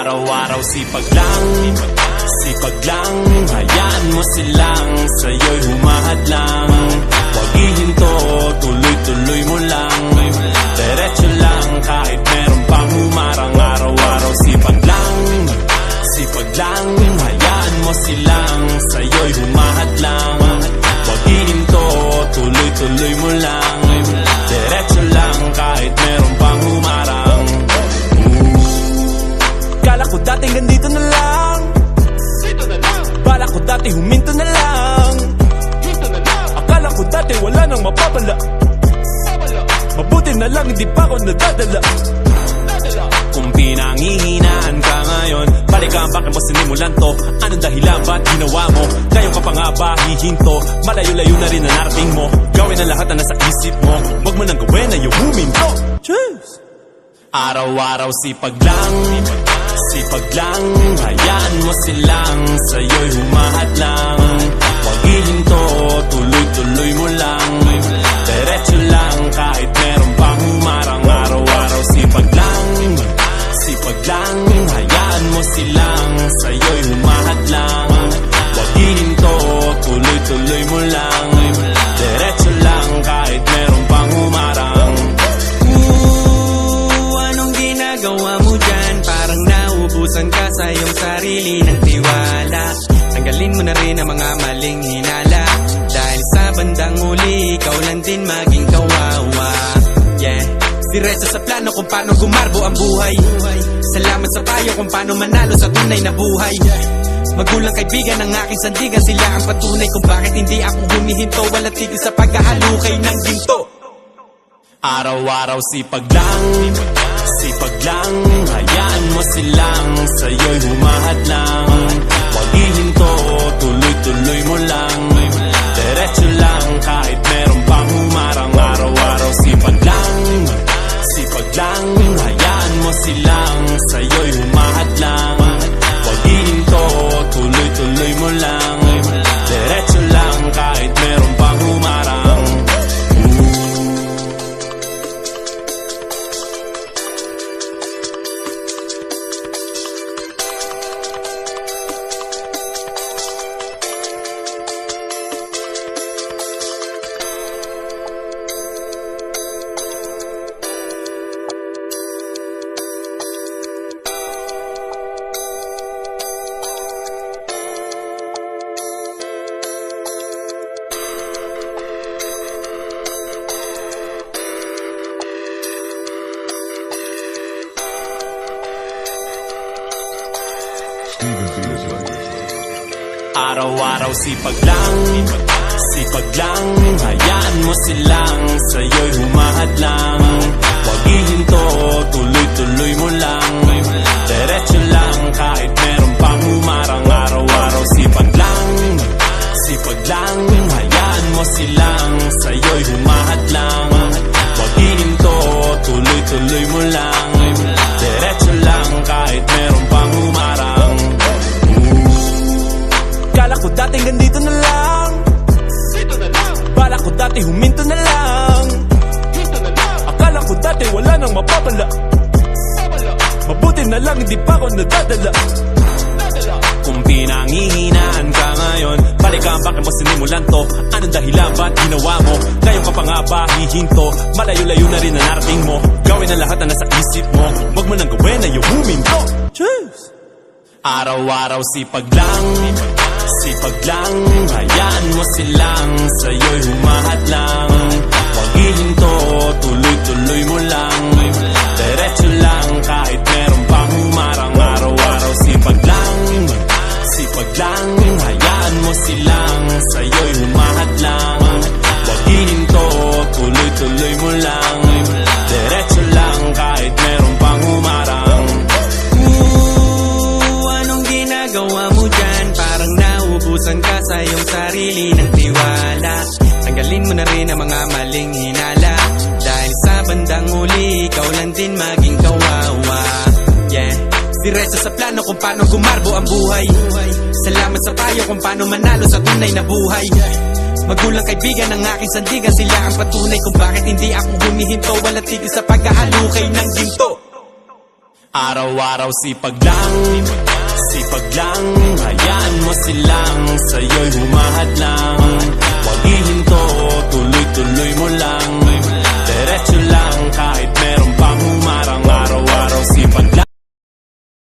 Araw-araw sipag lang, hayaan mo silang sa'yo'y humahadlang. Huwag ihinto, tuloy-tuloy mo lang, diretso lang kahit meron pang humarang. Araw-araw sipag lang, hayaan mo silang sa'yo'y humahadlang. Huwag ihinto, tuloy-tuloy mo lang, diretso lang kahit meron pang humarang. Kala ko dati ganito na lang, bala ko dati huminto na lang. Akala ko dati wala nang mapapala, mabuti na lang hindi pa ako nadadala. Kung pinanghihinaan ka ngayon, balikan bakit mo sinimulan to? Anong dahilan ba't ginawa mo? Ngayon ka pa nga ba hihinto? Malayo-layo na rin ang narating mo. Gawin ang lahat na nasa isip mo, wag mo nang gawin na yung huminto. Cheers! Araw-araw sipag lang, hayaan mo silang sa'yo'y humahadlang. Huwag ihinto, tuloy-tuloy mo lang, diretso lang kahit meron pang humarang. Araw-araw sipag lang, hayaan mo silang sa'yo'y humahadlang. Huwag ihinto, tuloy-tuloy mo lang, diretso lang kahit meron pang humarang. Anong ginagawa mo dyan? Parang naubusan ka sa iyong sarili ng tiwala. Tanggalin mo na rin ang mga maling hinala, dahil sa bandang uli ikaw lang din maging kawawa. Yeah, diretso sa plano kung paano gumarbo ang buhay. Salamat sa payo kung paano manalo sa tunay na buhay. Magulang kaibigan ng aking sandigan, sila ang patunay kung bakit hindi ako humihinto. Walang tigil sa pagkahalukay ng ginto. Araw-araw sipag lang, hayaan mo silang sa'yo'y humahadlang. Huwag ihinto, tuloy-tuloy mo lang, diretso lang kahit meron pang humarang. Araw-araw sipag lang, hayaan mo silang sa'yo'y humahadlang. Huwag ihinto, tuloy-tuloy mo lang, diretso lang kahit meron pang humarang. Araw-araw sipag lang, hayaan mo silang sa'yo'y humahadlang. Huwag ihinto, tuloy-tuloy mo lang, diretso lang kahit meron pang humarang. Araw-araw sipag lang, hayaan mo silang sa'yo'y humahadlang. Huwag ihinto, tuloy-tuloy mo lang, diretso lang kahit meron pang humarang. Kala ko dati ganito na lang, bala ko dati huminto na lang. Akala ko dati wala nang mapapala, mabuti na lang hindi pa ako nadadala. Kung pinanghihinaan ka ngayon, balikan bakit mo sinimulan to? Anong dahilan ba't ginawa mo? Ngayon ka pa nga ba hihinto? Malayo-layo na rin ang narating mo. Gawin ang lahat na nasa isip mo, wag mo nang gawin na yung huminto. Cheers! Araw-araw sipag lang, hayaan mo silang sa'yo'y humahadlang. Huwag ihinto, tuloy-tuloy mo lang, diretso lang kahit meron pang humarang. Araw-araw sipag lang, hayaan mo silang sa'yo'y humahadlang. Huwag ihinto, tuloy-tuloy mo lang, diretso lang kahit meron pang humarang. Anong ginagawa mo dyan? Parang naubusan ka sa iyong sarili ng tiwala. Tanggalin mo na rin ang mga maling hinala, dahil sa bandang uli ikaw lang din maging kawawa. Yeah, diretso sa plano kung paano gumarbo ang buhay. Salamat sa payo kung paano manalo sa tunay na buhay. Magulang kaibigan ng aking sandigan, sila ang patunay kung bakit hindi ako humihinto. Walang tigil sa pagkahalukay ng ginto. Araw-araw sipag lang, hayaan mo silang sa'yo'y